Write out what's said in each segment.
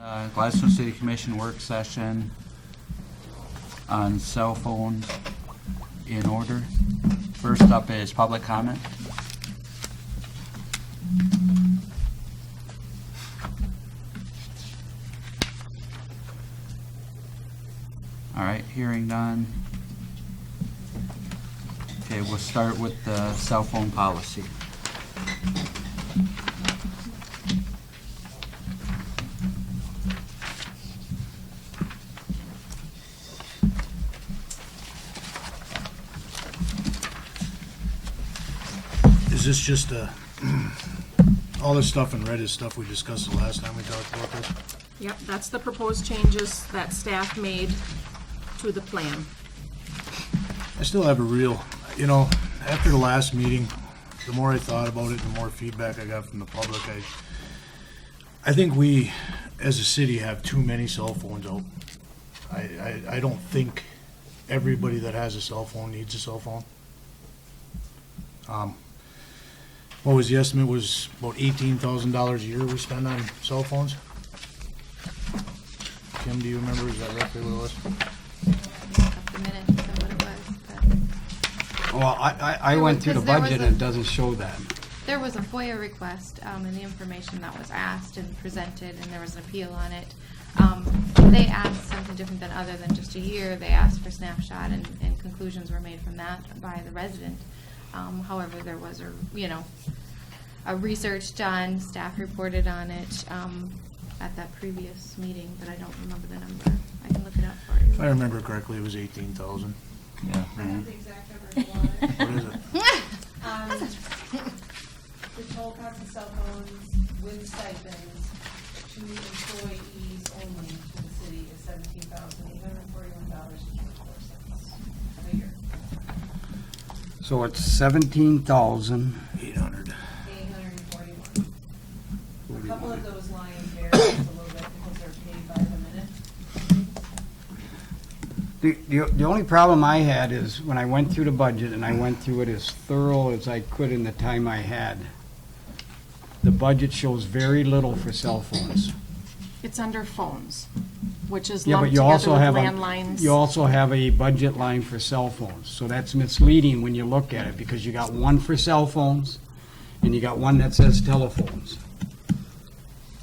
Gladstone City Commission work session on cell phones in order. First up is public comment. All right, hearing none. Okay, we'll start with the cell phone policy. Is this just all this stuff in red is stuff we discussed the last time we talked about this? Yep, that's the proposed changes that staff made to the plan. I still have a real, after the last meeting, the more I thought about it, the more feedback I got from the public, I think we, as a city, have too many cell phones out. I don't think everybody that has a cell phone needs a cell phone. What was the estimate? Was about $18,000 a year we spend on cell phones? Kim, do you remember? Is that roughly what it was? The minutes of what it was, but Well, I There went was- through the 'cause there was budget a- and it doesn't show that. there was a FOIA request, and the information that was asked and presented, and there was an appeal on it. They asked something different than other than just a year. They asked for snapshot, and conclusions were made from that by the resident. However, there was a research done, staff reported on it, at that previous meeting, but I don't remember the number. I can look it up for If I you. remember correctly, it was 18,000. Yeah. I have the exact number if you want it. What is it? The total cost of cell phones with stipends to employees only to the city is $17,841.24 a year. So it's 17,000. 800. 841. A couple of those lines vary just a little bit because they're paid by the minute. The only problem I had is when I went through the budget, and I went through it as thorough as I could in the time I had, the budget shows very little for cell phones. It's under phones, which is Yeah, but lumped you together also with have landlines. you also have a budget line for cell phones. So that's misleading when you look at it, because you got one for cell phones and you got one that says telephones.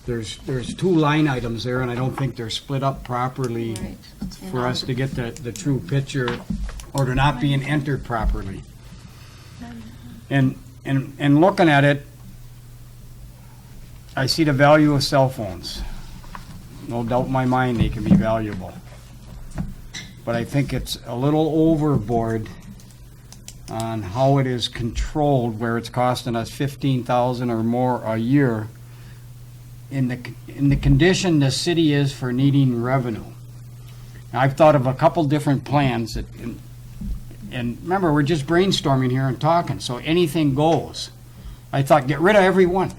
There's two line items there, and I don't think they're split up properly Right. for us to get the true picture, or they're not being entered properly. And looking at it, I see the value of cell phones. No doubt in my mind they can be valuable. But I think it's a little overboard on how it is controlled, where it's costing us $15,000 or more a year in the condition the city is for needing revenue. Now, I've thought of a couple different plans that, and remember, we're just brainstorming here and talking, so anything goes. I thought, get rid of every one.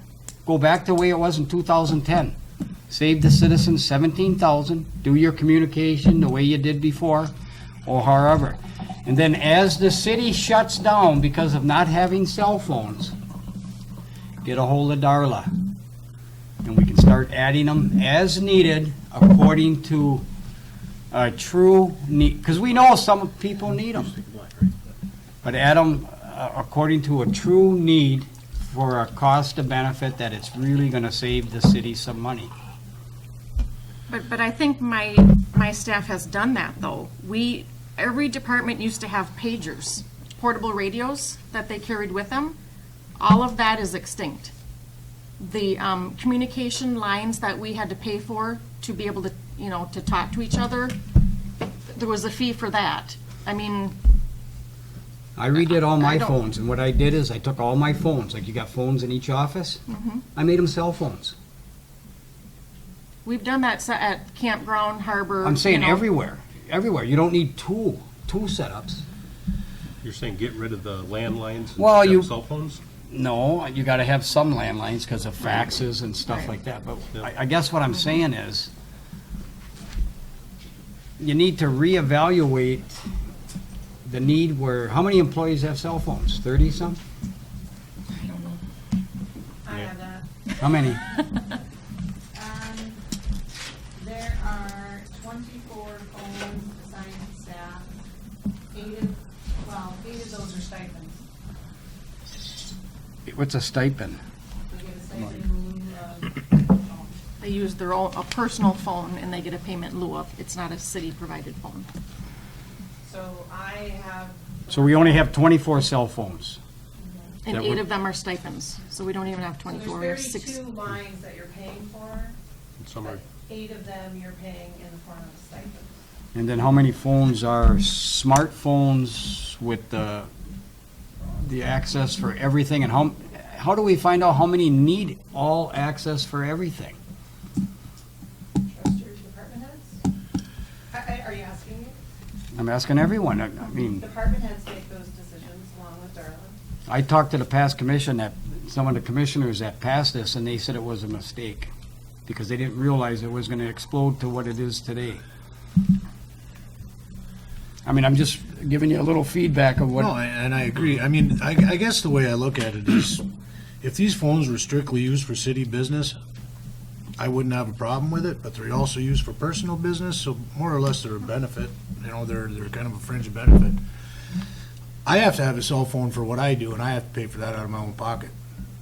Go back to the way it was in 2010. Save the citizens $17,000, do your communication the way you did before, or however. And then as the city shuts down because of not having cell phones, get a hold of Darla. And we can start adding them as needed according to a true need, because we know some people need them. But add them according to a true need for a cost to benefit that it's really going to save the city some money. But I think my staff has done that, though. Every department used to have pagers, portable radios that they carried with them. All of that is extinct. The communication lines that we had to pay for to be able to, to talk to each other, there was a fee for that. I mean, I redid all my I don't- phones, and what I did is I took all my phones, like you got phones in each office, I made them cell phones. we've done that at Campground, Harbor. I'm saying everywhere. You don't need two setups. You're saying get rid of the landlines Well, and you- cell phones? No, you gotta have some landlines because of faxes and stuff Right. like that, but Yeah. I guess what I'm saying is you need to reevaluate the need where, how many employees have cell phones? 30-some? I have that. How many? 8 of those are stipends. What's a stipend? They get a stipend in lieu of, They use their own, a personal phone, and they get a payment in lieu of. It's not a city-provided phone. so I have. So we only have 24 cell phones. And That 8 would- of them are stipends, so we don't even have So 24, we have there's 6. 32 lines that you're paying for, And some are, but 8 of them you're paying in the form of a stipend. And then how many phones are smartphones with the access for everything? And how do we find out how many need all access for everything? Trust your department heads? Are you asking me? I'm asking everyone. I mean, Department heads make those decisions along with Darla. I talked to the past commission, some of the commissioners that passed this, and they said it was a mistake because they didn't realize it was going to explode to what it is today. I mean, I'm just giving you a little feedback of what. No, and I agree. I mean, I guess the way I look at it is, if these phones were strictly used for city business, I wouldn't have a problem with it, but they're also used for personal business, so more or less they're a benefit. You know, they're kind of a fringe benefit. I have to have a cell phone for what I do, and I have to pay for that out of my own pocket.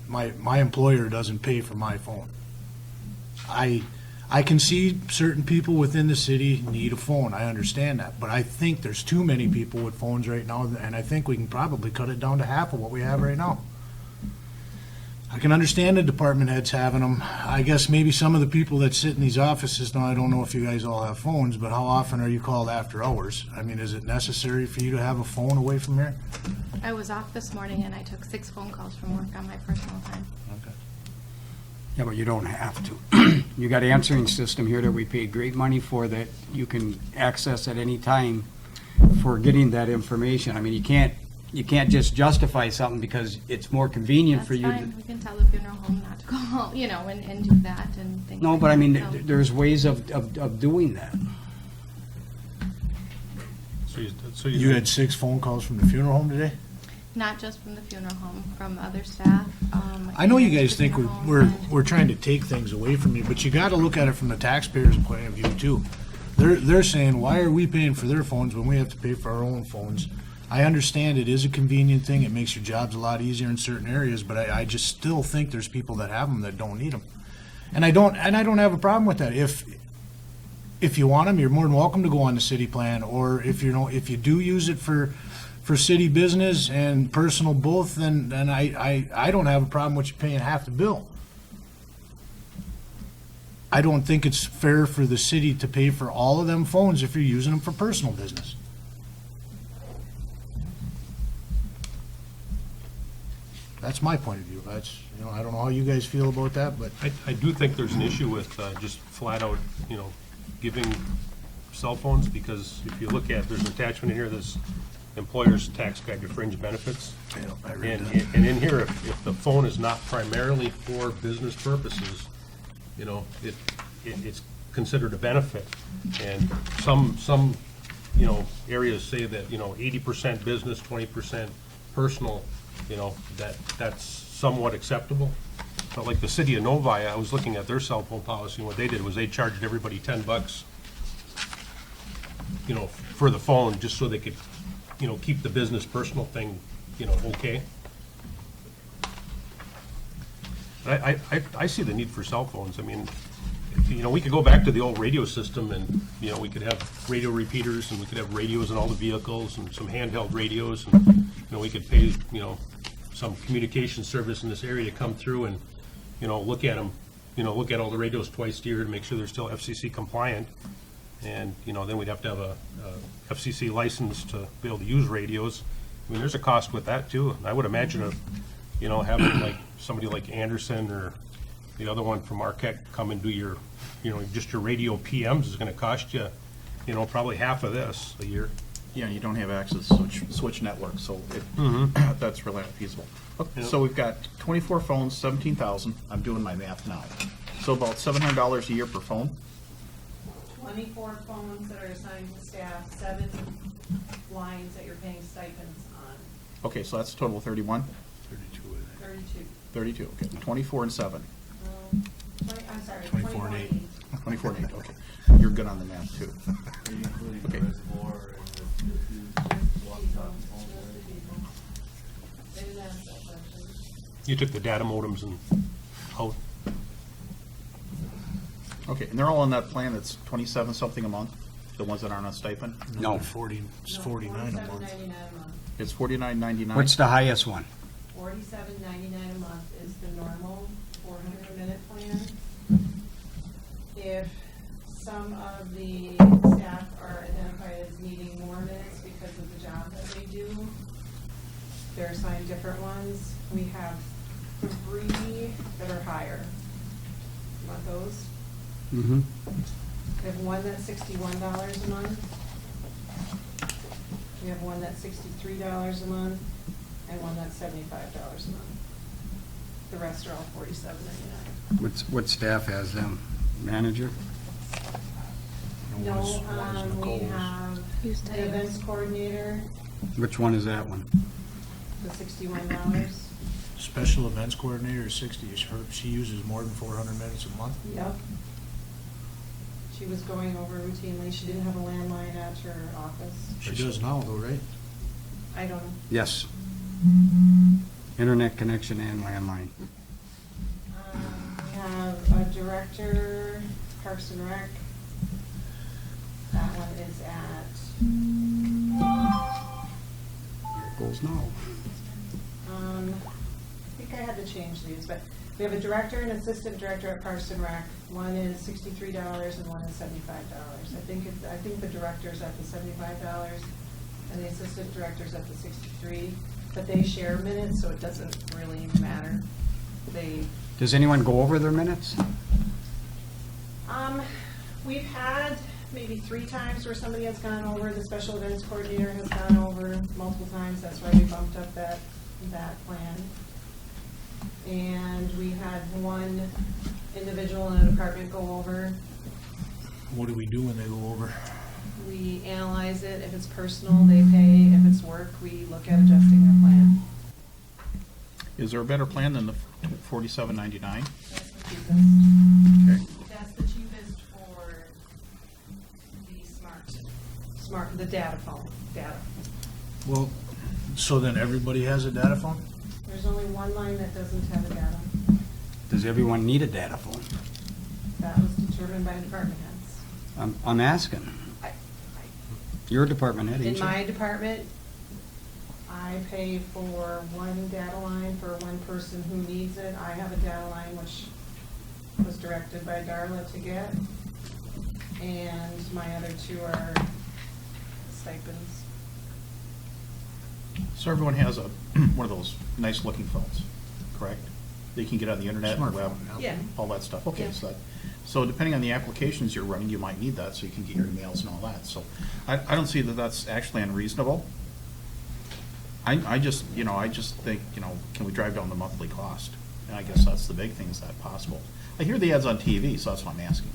My employer doesn't pay for my phone. I can see certain people within the city need a phone. I understand that. But I think there's too many people with phones right now, and I think we can probably cut it down to half of what we have right now. I can understand the department heads having them. I guess maybe some of the people that sit in these offices, now I don't know if you guys all have phones, but how often are you called after hours? I mean, is it necessary for you to have a phone away from here? I was off this morning and I took 6 phone calls from work on my personal time. Yeah, but you don't have to. You got an answering system here that we pay great money for that you can access at any time for getting that information. I mean, you can't just justify something because it's more convenient for That's you. fine, we can tell the funeral home not to call, and do that and things. No, like but I that, mean, so. there's ways of doing that. so You had 6 phone calls from the funeral home today? Not just from the funeral home, from other staff. I know you and guys think funeral home we're and- trying to take things away from you, but you gotta look at it from the taxpayer's point of view too. They're saying, why are we paying for their phones when we have to pay for our own phones? I understand it is a convenient thing, it makes your jobs a lot easier in certain areas, but I just still think there's people that have them that don't need them. And I don't have a problem with that. If you want them, you're more than welcome to go on the city plan, or if you do use it for city business and personal both, then I don't have a problem with you paying half the bill. I don't think it's fair for the city to pay for all of them phones if you're using them for personal business. That's my point of view. I don't know how you guys feel about that, but I do think there's an issue with just flat out, giving cell phones, because if you look at, there's an attachment in here, this employer's tax guide to fringe benefits. I read And that. and in here, if the phone is not primarily for business purposes, it's considered a benefit. And some areas say that, 80% business, 20% personal, that's somewhat acceptable. But like the city of Novi, I was looking at their cell phone policy, and what they did was they charged everybody $10, for the phone, just so they could, keep the business personal thing, okay. I see the need for cell phones. I mean, we could go back to the old radio system and, we could have radio repeaters and we could have radios in all the vehicles and some handheld radios and, we could pay, some communication service in this area to come through and, look at them, look at all the radios twice a year to make sure they're still FCC compliant. And, then we'd have to have a FCC license to be able to use radios. I mean, there's a cost with that too. I would imagine having like somebody like Anderson or the other one from Marquette come and do your, just your radio PMs is gonna cost you, probably half of this a year. Yeah, you don't have access to switch network, so that's really not feasible. Okay, so we've got 24 phones, 17,000. I'm doing my math now. So about $700 a year per phone. 24 phones that are assigned to staff, 7 lines that you're paying stipends on, Okay, so that's a total of 31? 32. 32, okay. 24 and 7. I'm sorry, 24 and 8. 24 and 8, okay. You're good on the math, too. Okay. You took the data modems and out. Okay, and they're all on that plan that's 27 something a month, the ones that aren't on stipend? No. It's 49 a month. $47.99 a month. It's $49.99. What's the highest one? $47.99 a month is the normal 400-minute plan. If some of the staff are identified as needing more minutes because of the job that they do, they're assigned different ones. We have 3 that are higher. You want those? Mm-hmm. We have one that's $61 a month. We have one that's $63 a month, and one that's $75 a month. The rest are all $47.99. What staff has them? Manager? No, One is we Nicole's. have the events coordinator, Which one is that one? the $61. Special events coordinator is 60. She uses more than 400 minutes a month. Yep. She was going over routinely. She didn't have a landline at her office. She does now though, right? I don't know. Yes. Internet connection and landline. We have a director, Parks and Rec. That one is at, Here it goes now. I think I had to change these, but we have a director and assistant director at Parks and Rec. One is $63 and one is $75. I think the director's at the $75 and the assistant director's at the $63, but they share minutes, so it doesn't really matter. Does anyone go over their minutes? We've had maybe 3 times where somebody has gone over, the special events coordinator has gone over multiple times, that's why we bumped up that plan. And we had one individual in a department go over. What do we do when they go over? We analyze it, if it's personal, they pay, if it's work, we look at adjusting their plan. Is there a better plan than the $47.99? That's the cheapest. Okay. That's the cheapest for the data phone, data. Well, so then everybody has a data phone? There's only one line that doesn't have a data. Does everyone need a data phone? That was determined by department heads. I'm asking. You're a department head, ain't In you? my department, I pay for one data line for one person who needs it. I have a data line which was directed by Darla to get. And my other 2 are stipends. So everyone has one of those nice looking phones, correct? They can get on the internet and web, Smartphone, Yeah. all that stuff. Okay, Yeah. so depending on the applications you're running, you might need that so you can get your emails and all that. So I don't see that that's actually unreasonable. I just think, can we drive down the monthly cost? And I guess that's the big thing, is that possible? I hear the ads on TV, so that's what I'm asking.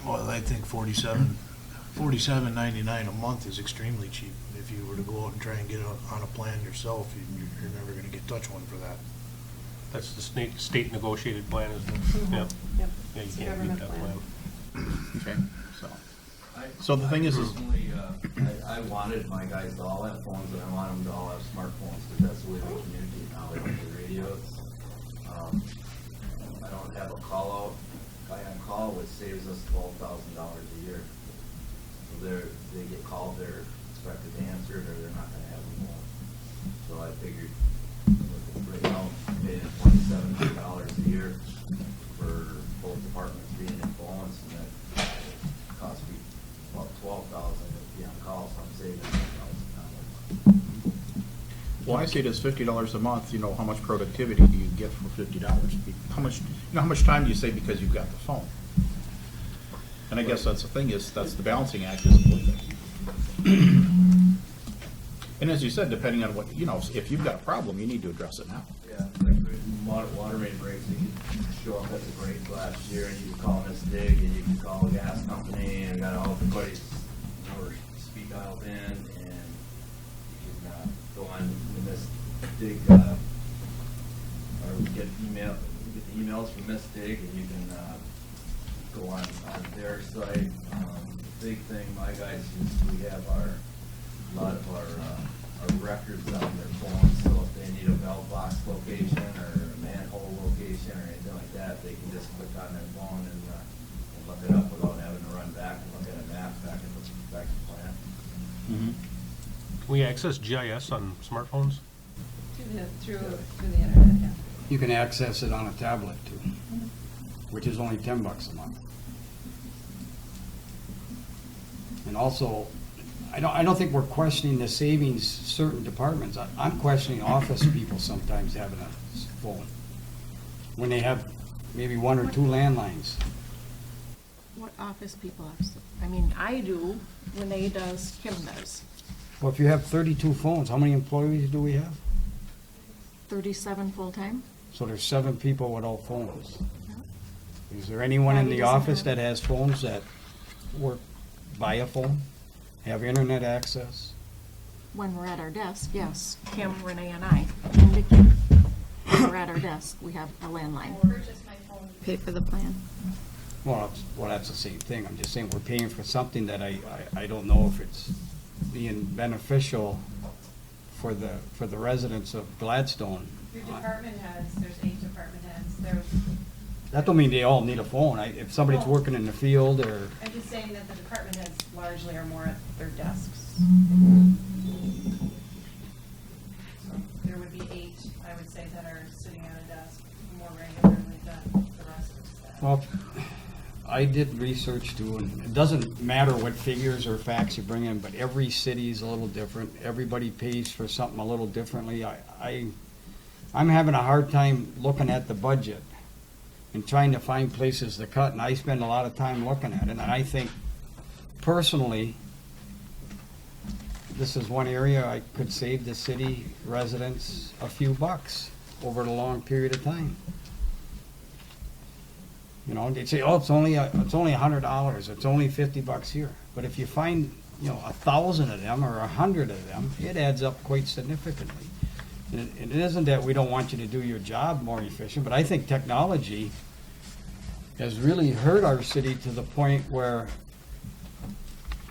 Well, I think $47.99 a month is extremely cheap. If you were to go out and try and get on a plan yourself, you're never gonna get touch one for that. That's the state negotiated plan, isn't it? Yeah. Yep. Yeah, you It's a can't beat government that plan. plan. Okay, so the thing is Personally, I wanted my guys to all have phones, and I want them to all have smartphones, because that's the way we communicate now, we don't do radios. I don't have a call out, guy on call, which saves us $12,000 a year. So they get called, they're expected to answer it, or they're not gonna have them on. So I figured, right now, paying $2,700 a year for both departments being in phones, and that costs me about $12,000 to be on call, so I'm saving $10,000. well, I say it as $50 a month, how much productivity do you get for $50? How much time do you save because you've got the phone? And I guess that's the thing, that's the balancing act, isn't it? And as you said, depending on what, if you've got a problem, you need to address it now. Yeah, like water main breaks, you could show up at the break last year, and you could call Miss Dig, and you could call the gas company, and got all everybody's speed dialed in, and you can go on Miss Dig, or get the emails from Miss Dig, and you can go on their site. The big thing, my guys use, we have a lot of our records on their phones, so if they they need a mailbox location or a manhole location or anything like that, they can just click on their phone and look it up without having to run back and look at a map back at the plan. Can we access GIS on smartphones? Through the internet, yeah. You can access it on a tablet too, which is only $10 a month. And also, I don't think we're questioning the savings certain departments. I'm questioning office people sometimes having a phone when they have maybe one or two landlines. What office people have, I mean, I do, Renee does, Kim does. Well, if you have 32 phones, how many employees do we have? 37 full-time? So there's 7 people without phones. Is there anyone in Patty the doesn't office have- that has phones that work by a phone, have internet access? When we're at our desk, yes, Kim, Renee, and I, and Vicki. When we're at our desk, we have a landline. Purchase my phone. Pay for the plan. Well, that's the same thing. I'm just saying we're paying for something that I don't know if it's being beneficial for the residents of Gladstone. Your department heads, there's 8 department heads, there's, That don't mean they all need a phone. If somebody's working in the field or, I'm just saying that the department heads largely are more at their desks. So there would be 8, I would say, that are sitting at a desk more regularly than the rest of the staff. well, I did research too, and it doesn't matter what figures or facts you bring in, but every city is a little different. Everybody pays for something a little differently. I'm having a hard time looking at the budget and trying to find places to cut, and I spend a lot of time looking at it, and I think personally, this is one area I could save the city residents a few bucks over a long period of time. You know, they'd say, oh, it's only $100, it's only $50 here. But if you find, 1,000 of them or 100 of them, it adds up quite significantly. And it isn't that we don't want you to do your job more efficient, but I think technology has really hurt our city to the point where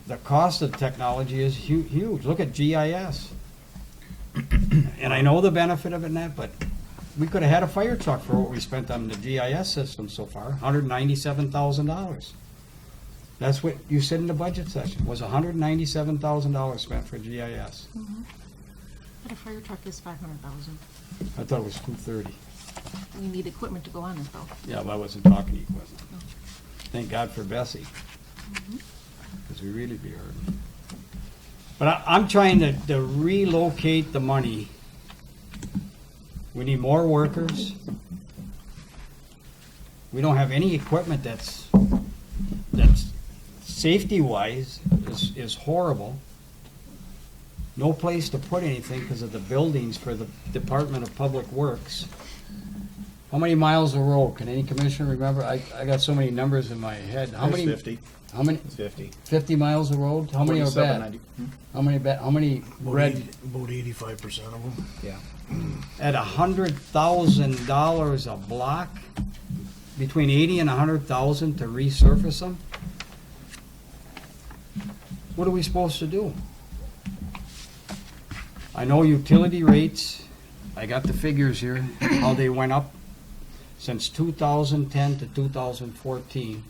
the cost of technology is huge. Look at GIS. And I know the benefit of it and that, but we could have had a fire truck for what we spent on the GIS system so far, $197,000. That's what you said in the budget session, was $197,000 spent for GIS. But a fire truck is 500,000. I thought it was 230. You need equipment to go on it, though. Yeah, but I wasn't talking equipment. Thank God for Bessie, because we really be hurting. But I'm trying to relocate the money. We need more workers. We don't have any equipment that's safety-wise is horrible. No place to put anything because of the buildings for the Department of Public Works. How many miles of road? Can any commissioner remember? I got so many numbers in my head. How many? 50. How many? It's 50. 50 miles of road? How many are bad? 47.90. How many red? About 85% of them. Yeah. At $100,000 a block, between 80 and 100,000 to resurface them? What are we supposed to do? I know utility rates, I got the figures here, how they went up since 2010 to 2014.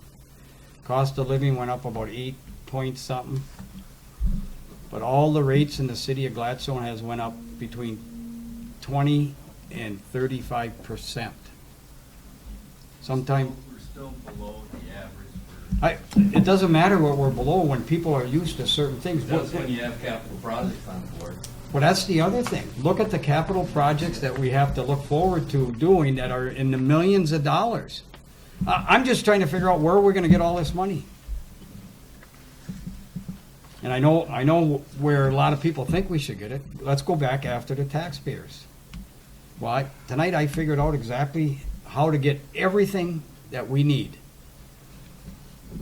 Cost of living went up about 8 point something. But all the rates in the city of Gladstone has went up between 20 and 35%. Sometime, We're still below the average for, it doesn't matter what we're below when people are used to certain things. that's when you have capital projects on board. Well, that's the other thing. Look at the capital projects that we have to look forward to doing that are in the millions of dollars. I'm just trying to figure out where we're gonna get all this money. And I know where a lot of people think we should get it. Let's go back after the taxpayers. Well, tonight I figured out exactly how to get everything that we need.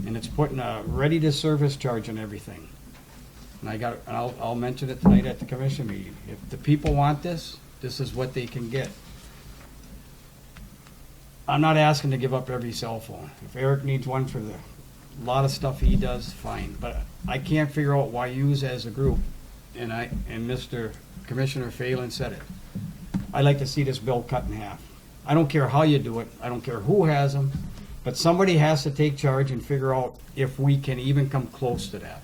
And it's putting a ready-to-service charge on everything. And I'll mention it tonight at the commission meeting. If the people want this, this is what they can get. I'm not asking to give up every cell phone. If Eric needs one for a lot of stuff he does, fine. But I can't figure out why yous as a group, and Mr. Commissioner Phelan said it, I'd like to see this bill cut in half. I don't care how you do it, I don't care who has them, but somebody has to take charge and figure out if we can even come close to that.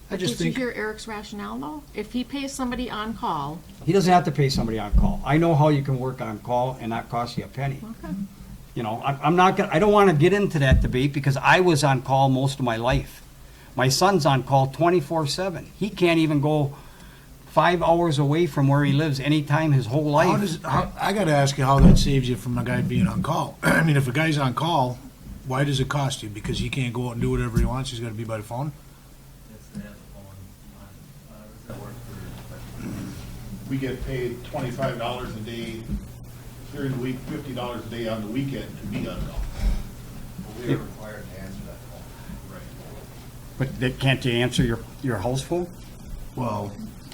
I just Did you think, hear Eric's rationale, though? If he pays somebody on call, He doesn't have to pay somebody on call. I know how you can work on call and not cost you a penny. okay. You know, I'm not gonna, I don't wanna get into that debate because I was on call most of my life. My son's on call 24/7. He can't even go 5 hours away from where he lives anytime his whole how life. does, I gotta ask you how that saves you from a guy being on call. I mean, if a guy's on call, why does it cost you? Because he can't go out and do whatever he wants, he's gotta be by the phone? It's to have the phone on, does that work for? We get paid $25 a day during the week, $50 a day on the weekend to be on call. We are required to answer that phone. But can't you answer your house phone? Well,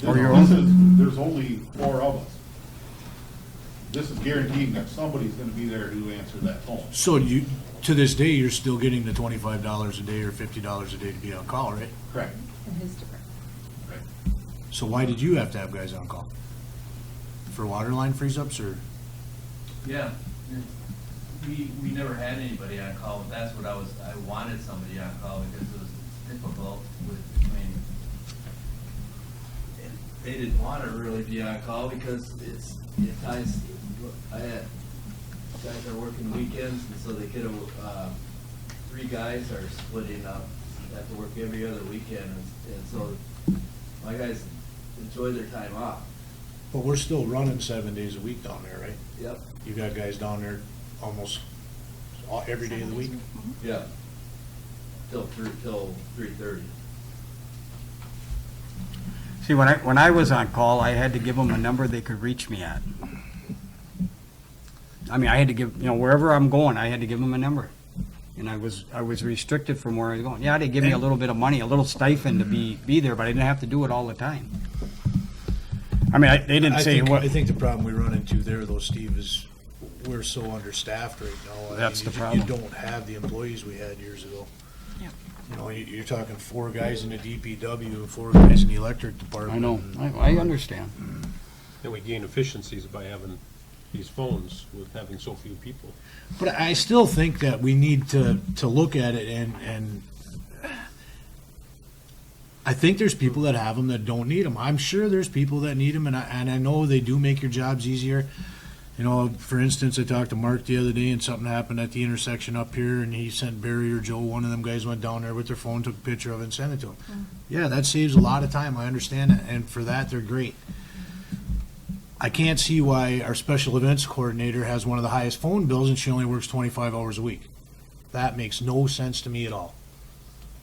Or your There's only 4 of us. This is guaranteeing that somebody's gonna be there to answer that phone. so you, to this day, you're still getting the $25 a day or $50 a day to be on call, right? Correct. In his department. Right. So why did you have to have guys on call? For water line freeze-ups, or? Yeah, we never had anybody on call, but that's what I wanted somebody on call because it was difficult with, they didn't want to really be on call because it ties, I had guys are working weekends and so they could have, 3 guys are splitting up, have to work every other weekend and so my guys enjoy their time off. But we're still running 7 days a week down there, right? Yep. You got guys down there almost every day of the week? Yeah. Till 3:30. See, when I was on call, I had to give them a number they could reach me at. I mean, I had to give, wherever I'm going, I had to give them a number. And I was restricted from where I was going. Yeah, they give me a little bit of money, a little stipend to be there, but I didn't have to do it all the time. I mean, they didn't say what. I think the problem we run into there, though, Steve, is we're so understaffed right now. That's the You problem. don't have the employees we had years ago. Yep. You know, you're talking 4 guys in the DPW and 4 guys in the electric department. I know, I understand. And we gain efficiencies by having these phones with having so few people. But I still think that we need to look at it and I think there's people that have them that don't need them. I'm sure there's people that need them, and I know they do make your jobs easier. You know, for instance, I talked to Mark the other day, and something happened at the intersection up here, and he sent Barry or Joe, one of them guys went down there with their phone, took a picture of it, and sent it to him. Yeah, that saves a lot of time. I understand that, and for that, they're great. I can't see why our special events coordinator has one of the highest phone bills, and she only works 25 hours a week. That makes no sense to me at all.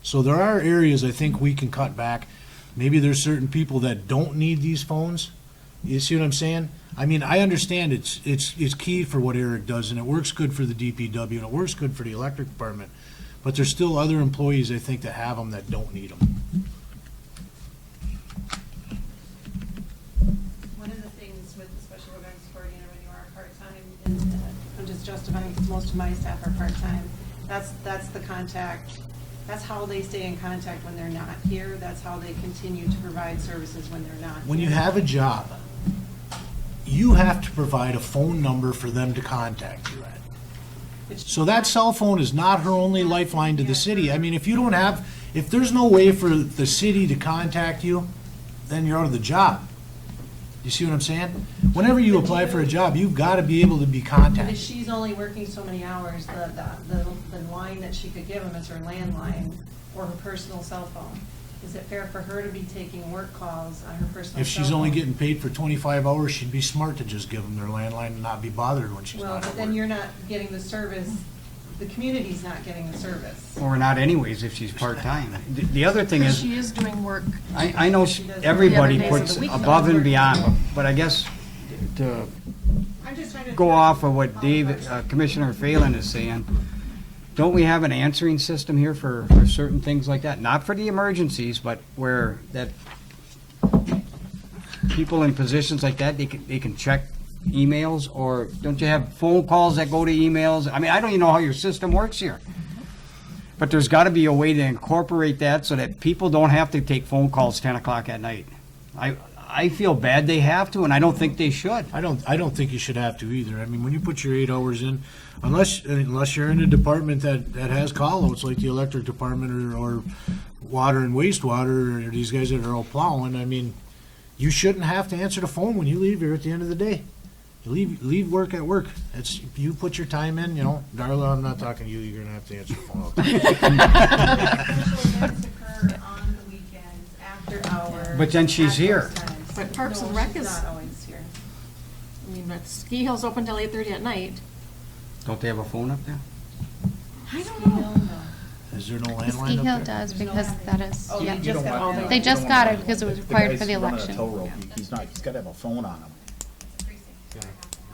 So there are areas I think we can cut back. Maybe there's certain people that don't need these phones. You see what I'm saying? I mean, I understand it's key for what Eric does, and it works good for the DPW, and it works good for the electric department. But there's still other employees, I think, that have them that don't need them. One of the things with the special events coordinator when you are part-time, and I'm just justifying because most of my staff are part-time, that's the contact, that's how they stay in contact when they're not here, that's how they continue to provide services when they're not When you here. have a job, you have to provide a phone number for them to contact you at. It's So that cell phone is not her only lifeline to the city. I mean, if there's no way for the city to contact you, then you're out of the job. You see what I'm saying? Whenever you apply for a job, you've got to be able to be But if contacted. she's only working so many hours, the line that she could give them is her landline or her personal cell phone. Is it fair for her to be taking work calls on her personal If cell she's only phone? getting paid for 25 hours, she'd be smart to just give them their landline and not be bothered when she's Well, not but at then work. you're not getting the service, the community's not getting the service. Or not anyways if she's part-time. The other thing is, She is doing work. I know everybody The other days of puts the week, above and though. beyond, but I guess to I'm just trying to. go off of what Commissioner Phelan is saying, don't we have an answering system here for certain things like that? Not for the emergencies, but where that people in positions like that, they can check emails, or don't you have phone calls that go to emails? I mean, I don't even know how your system works here. But there's got to be a way to incorporate that so that people don't have to take phone calls 10 o'clock at night. I feel bad they have to, and I don't think they should. I don't think you should have to either. I mean, when you put your 8 hours in, unless you're in a department that has call-outs, like the electric department or water and wastewater, or these guys that are all plowing, I mean, you shouldn't have to answer the phone when you leave here at the end of the day. You leave work at work. It's, you put your time in, you know. Darla, I'm not talking to you, you're gonna have to answer the phone. Special events occur on the weekends, after hours. But then she's at those here. times. But Parks No, and Rec she's is- not always here. I mean, but Ski Hill's open till 8:30 at night. Don't they have a phone up there? I don't know. Is there no Ski landline Hill up there? does because that is, Oh, yeah. you just got all They just got it because it was required for the guy's running a election. tow rope. He's gotta have a phone on him.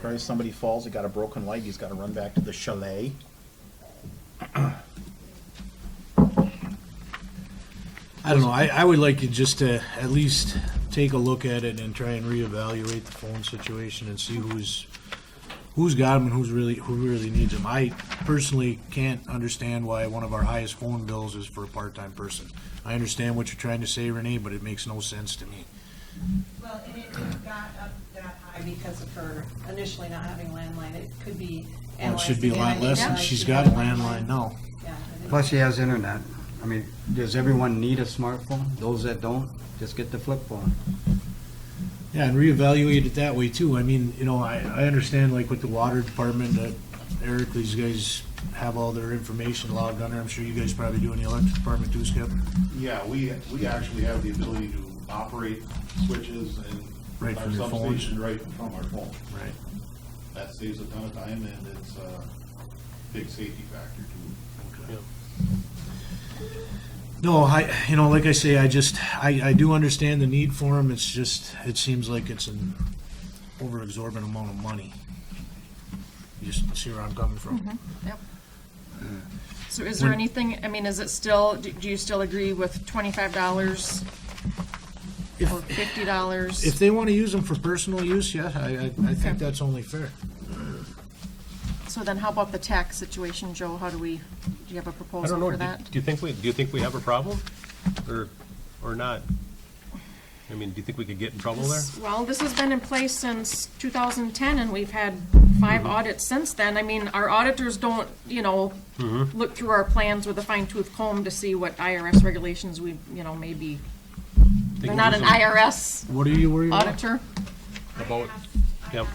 Christ, somebody falls, he got a broken leg, he's gotta run back to the chalet. I don't know, I would like you just to at least take a look at it and try and reevaluate the phone situation and see who's got them and who really needs them. I personally can't understand why one of our highest phone bills is for a part-time person. I understand what you're trying to say, Renee, but it makes no sense to me. Well, and it got up that high because of her initially not having landline. It could be Well, it analyzed should be a again. I lot didn't less, and realize she's she got had a landline now. Yeah, I didn't- Plus she has internet. I mean, does everyone need a smartphone? Those that don't, just get the flip phone. Yeah, and reevaluate it that way too. I mean, you know, I understand like with the water department, that Eric, these guys have all their information logged on there. I'm sure you guys probably do in the electric department too, Skip. Yeah, we actually have the ability to operate switches and Right our from your phones. substation right from our phone. Right. That saves a ton of time and it's a big safety factor too. No, you know, like I say, I do understand the need for them. It's just, it seems like it's an over-exorbitant amount of money. You just see where I'm coming from. Yep. So is there anything, I mean, is it still, do you still agree with $25 or $50? If they want to use them for personal use, yeah, I think that's only fair. So then how about the tax situation, Joe? Do you have a I proposal don't know, for do that? do you think we have a problem? Or not? I mean, do you think we could get in trouble there? Well, this has been in place since 2010, and we've had 5 audits since then. I mean, our auditors don't, look through our plans with a fine-tooth comb to see what IRS regulations we, maybe, they're not an IRS What are you worried about? auditor. About, yep.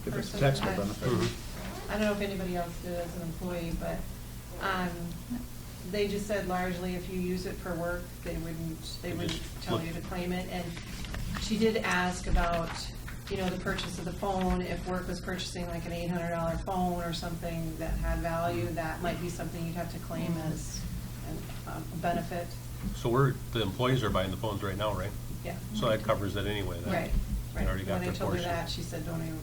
If it's a taxable benefit. I don't know if anybody else did as an employee, but they just said largely if you use it for work, they wouldn't tell you to claim it. And she did ask about, the purchase of the phone. If work was purchasing like an $800 phone or something that had value, that might be something you'd have to claim as a benefit. So the employees are buying the phones right now, right? Yeah. So that covers it anyway then? Right, They right. already got When I their told her portion. that, she said, don't even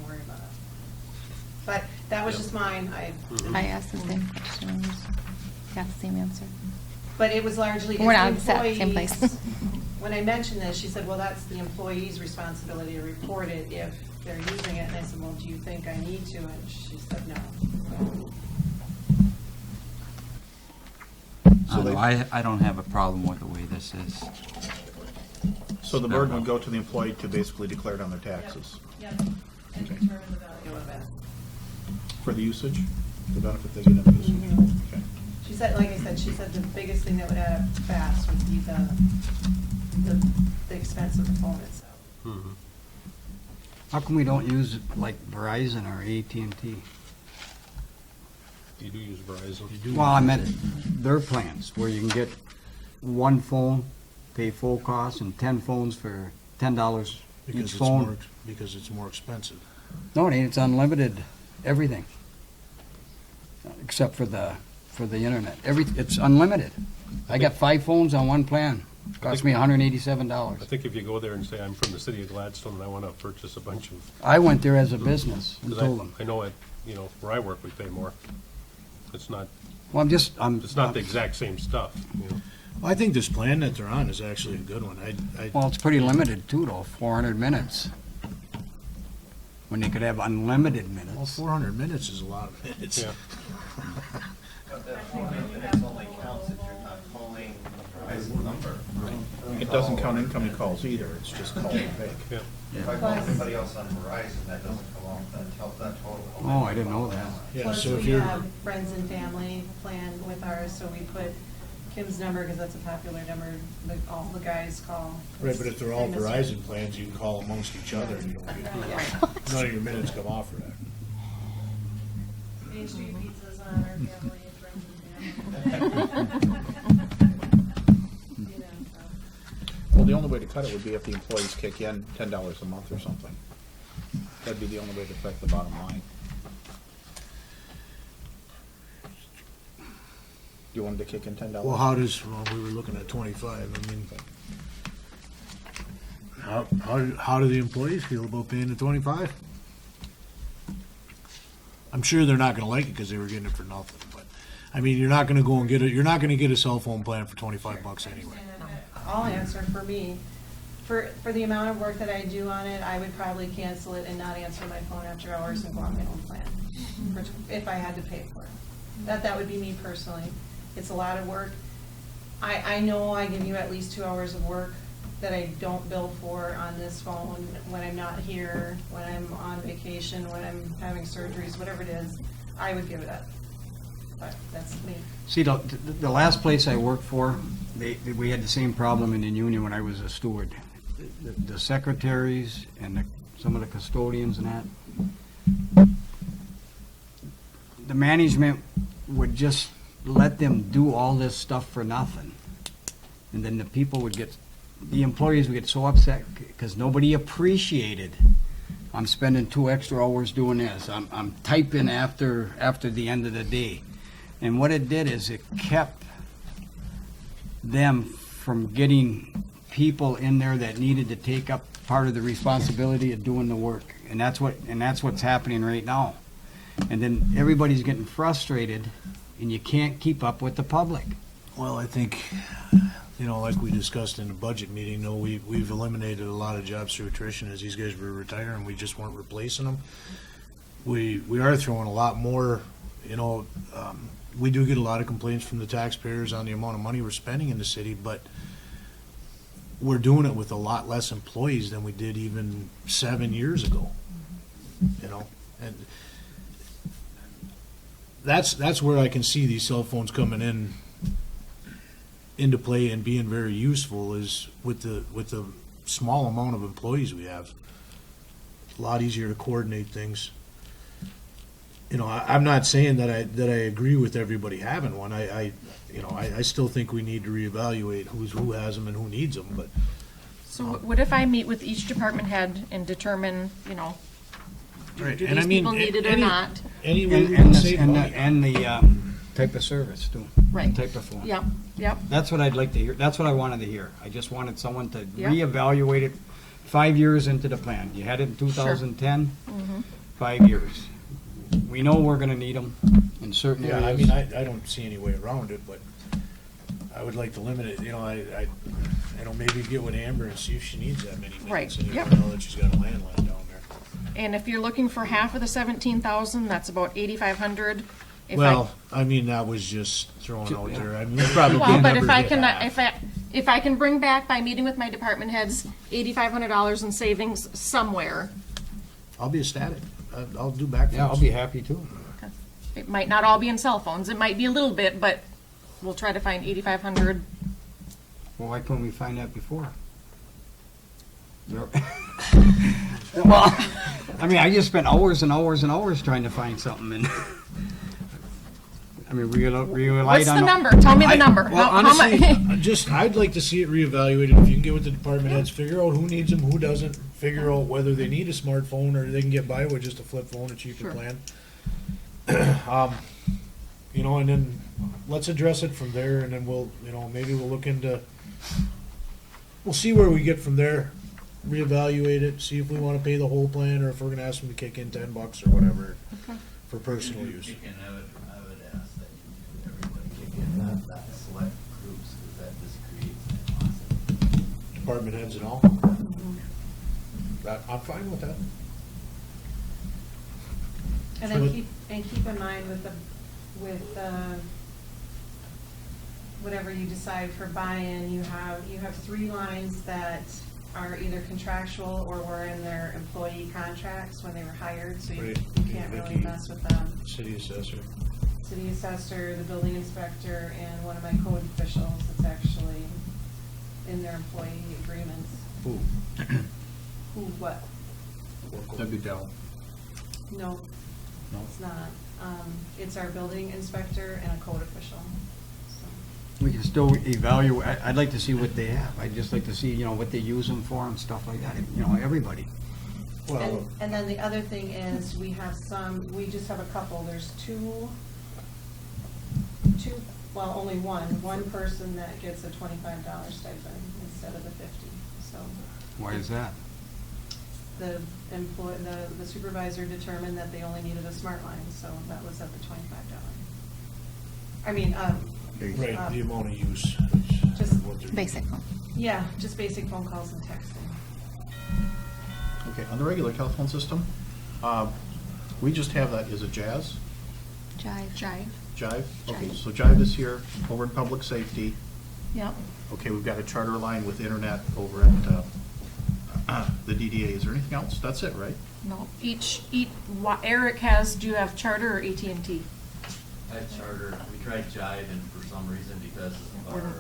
worry about it. But that was just mine. I asked the same question, got the same answer. But it was largely. We're not it's at the same place. employees- When I mentioned this, she said, well, that's the employee's responsibility to report it if they're using it. And I said, well, do you think I need to? And she said, no. I don't have a problem with the way this is. So the burden would go to the employee to basically declare it on their taxes Yep. And determine the value of it. for the usage, the benefit they get in the usage. Mhm. Okay. She said, like I said, she said the biggest thing that would add up fast would be the expense of the phone itself. How come we don't use it like Verizon or AT&T? You do use Verizon. Well, I meant their plans, where you can get one phone, pay full cost, and 10 phones for $10 each phone. Because it's more expensive. No, it ain't. It's unlimited, everything. Except for the internet. It's unlimited. I got 5 phones on one plan. Cost me I $187. think if you go there and say, I'm from the city of Gladstone and I want to purchase a bunch of, I went there as a business and because told them. I know where I work, we pay more. It's not Well, the exact same stuff, Well, I think this plan that they're on is actually a good one. Well, it's pretty limited too, though, 400 minutes. When they could have unlimited Well, minutes. 400 minutes is a lot of minutes. Yeah. But that 400 minutes only counts if you're not calling Verizon number. You can doesn't count incoming calls either, it's just calls and bank. If I call somebody else on Verizon, that doesn't come along, that total. Oh, I didn't know that. Yeah, Plus, so if we you're, have friends and family plan with ours, so we put Kim's number, because that's a popular number, all the guys call. right, but if they're all Famous. Verizon plans, you can call amongst each other and you don't get, none of your minutes come off for that. Main Street Pizza's on our family and friends and family. You know, so. Well, the only way to cut it would be if the employees kick in $10 a month or something. That'd be the only way to affect the bottom line. You want them to kick in $10? Well, how does, well, we were looking at 25, I mean, how do the employees feel about paying the 25? I'm sure they're not gonna like it because they were getting it for nothing, but, I mean, you're not gonna go and get you're not gonna get a cell phone plan for 25 bucks anyway. I'll answer for me. For the amount of work that I do on it, I would probably cancel it and not answer my phone after hours and go on my own plan, if I had to pay for it. That would be me personally. It's a lot of work. I know I give you at least 2 hours of work that I don't bill for on this phone when I'm not here, when I'm on vacation, when I'm having surgeries, whatever it is, I would give it up. But that's me. See, the last place I worked for, we had the same problem in the union when I was a steward. The secretaries and some of the custodians and that, the management would just let them do all this stuff for nothing. And then the employees would get so upset because nobody appreciated, I'm spending 2 extra hours doing this, I'm typing after the end of the day. And what it did is it kept them from getting people in there that needed to take up part of the responsibility of doing the work. And that's what's happening right now. And then everybody's getting frustrated and you can't keep up with the public. Well, I think, like we discussed in the budget meeting, we've eliminated a lot of jobs through attrition as these guys were retiring, we just weren't replacing them. We are throwing a lot more, we do get a lot of complaints from the taxpayers on the amount of money we're spending in the city, but we're doing it with a lot less employees than we did even 7 years ago. And that's where I can see these cell phones coming into play and being very useful is with the small amount of employees we have. It's a lot easier to coordinate things. I'm not saying that I agree with everybody having one. I still think we need to reevaluate who has them and who needs them, but. So what if I meet with each department head and determine, Right, do and I these mean, people need it or any- not? Any way And, we and, can the, save and, the, money. and the type of service too. Right. Type of phone. Yep. That's what I'd like to hear. That's what I wanted to hear. I just wanted someone to Yeah. reevaluate it 5 years into the plan. You had it in 2010, Mm-hmm. 5 years. We know we're gonna need them in certain Yeah, areas. I mean, I don't see any way around it, but I would like to limit it, maybe get with Amber and see if she needs that many Right, minutes. And you yep. know that she's got a landline down there. And if you're looking for half of the 17,000, that's about 8,500. Well, I mean, that was just thrown out there. I mean, we probably Well, but never if I hit can, half. if I can bring back by meeting with my department heads, $8,500 in savings somewhere, I'll be ecstatic. I'll do backflips. Yeah, I'll be happy too. it might not all be in cell phones. It might be a little bit, but we'll try to find 8,500. Well, why couldn't we find that before? Well, I mean, I just spent hours and hours and hours trying to find something, and I mean, we relied What's on. the number? Tell me the number. well, How much? honestly, I'd like to see it reevaluated. If you can get with the department heads, figure out who needs them, who doesn't, figure out whether they need a smartphone or they can get by with just a flip phone, a cheaper Sure. plan. And then let's address it from there, and then maybe we'll look into, we'll see where we get from there, reevaluate it, see if we want to pay the whole plan or if we're going to ask them to kick in $10 or whatever for personal use. And I would ask that you do everybody kick in, not select groups, because that just creates animosity. Department heads and all. I'm fine with that. And then keep in mind with whatever you decide for buy-in, you have 3 lines that are either contractual or were in their employee contracts when they were hired, so you Right. can't really Vicky. mess with them. City assessor. City assessor, the building inspector, and one of my code officials, it's actually in their employee agreements. Who? Who, what? That'd be Dell. No, No? it's not. It's our building inspector and a code official, so. We can still evaluate, I'd like to see what they have. I'd just like to see, you know, what they use them for and stuff like that, you know, everybody. Well, And then the other thing is, we just have a couple, there's two, well, only one person that gets a $25 stipend instead of the 50, so. Why is that? The supervisor determined that they only needed a smart line, so that was at the $25. I mean, right, the amount of use. Just what they're- Basic. yeah, just basic phone calls and texting. Okay, on the regular telephone system, we just have that, is it Jazz? Jive. Jive? Okay, Jive. so Jive is here, over in public safety. Yep. Okay, we've got a charter line with internet over at the DDA. Is there anything else? That's it, right? No, Eric do you have Charter or AT&T? I had Charter, we tried Jive, and for some reason, because of We're-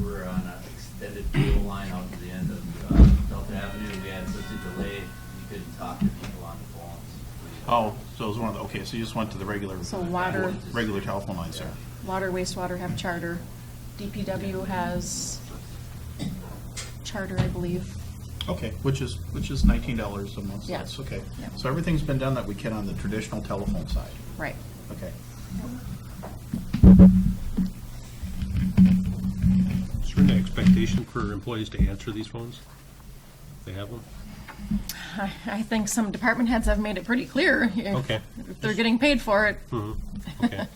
we're on an extended cable line out to the end of Delta Avenue, we had such a delay, you couldn't talk to people on the phones. Oh, so it was one of the, okay, so you just went to the regular. So water- Regular telephone lines there. Water, wastewater have Charter. DPW has Charter, I believe. Okay, which is $19 a month, so Yeah. that's okay. Yeah. So everything's been done that we can on the traditional telephone side. Right. Okay. Is there an expectation for employees to answer these phones? They have them? I think some department heads have made it pretty clear. Okay. If they're getting paid for it. Okay.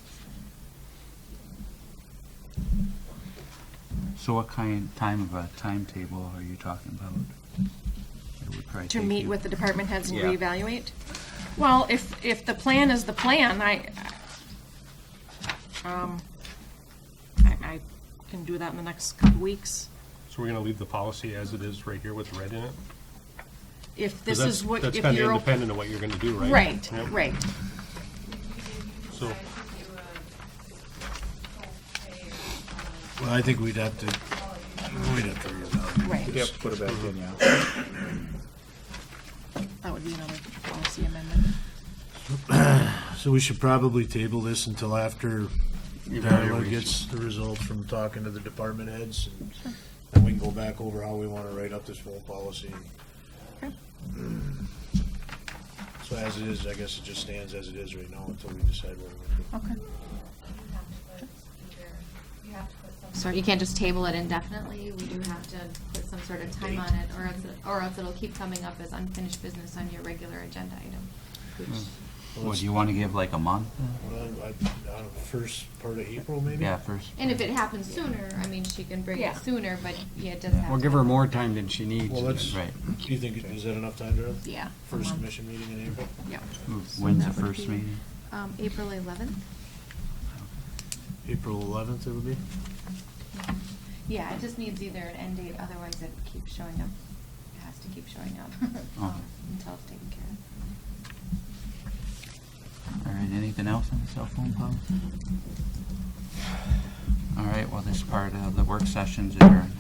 So what time of a timetable are you talking about? It would probably To take meet you- with the department heads and Yeah. reevaluate? Well, if the plan is the plan, I can do that in the next couple weeks. So we're gonna leave the policy as it is right here with the red in it? If 'Cause this that's- is what, That's if kinda you're. independent of what you're gonna do, right? Right, Yep. right. So, Well, I think we'd have to reevaluate. Right. We'd have to put it back in, yeah. That would be another policy amendment. So we should probably table this until after Darla Evaluation. gets the results from talking to the department heads. And we can go back over how we want to write up this whole policy. Okay. So as it is, I guess it just stands as it is right now until we decide what we're going to do. Okay. So you can't just table it indefinitely, we do have to put some sort of time on it, or else it'll keep coming up as unfinished business on your regular agenda item. What, do you want to give like a month? Well, first part of April, maybe? Yeah, first. And if it happens sooner, I mean, she can bring Yeah. it sooner, but yeah, it does have to. We'll give her more time than she needs. Well, let's, Right. do you think, is that enough time, Darla? Yeah. First Um, commission meeting in April? Yeah. When's the that would first be- meeting? April 11th? April 11th it would be? Yeah, it just needs either an end date, otherwise it keeps showing up. It has to keep showing up Oh. until it's taken care of. All right, anything else on the cell phone policy? All right, well, this part of the work session's adjourned.